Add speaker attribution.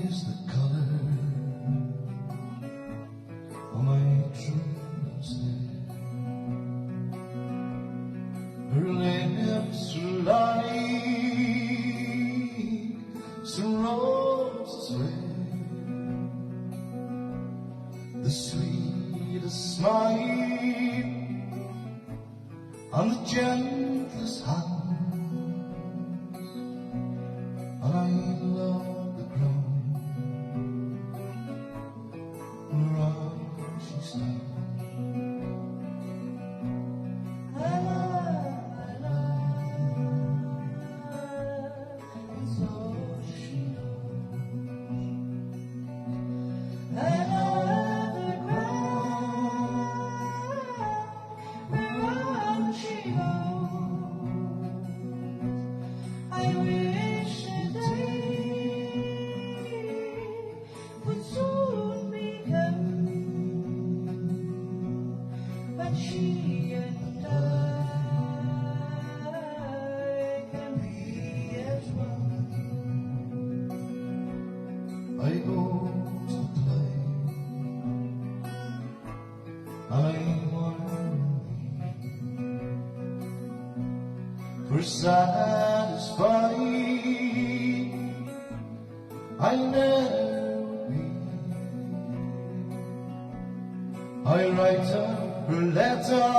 Speaker 1: is the color of my true love's hair. Her lips are like some roses red, the sweetest smile on the gentlest hand. And I love the ground whereon she stands. I love, and so she knows. I love the ground whereon she goes. I wish that day would soon be come, but she and I can be as one. I go to play, and I wonder for satisfied I never be. I write her a letter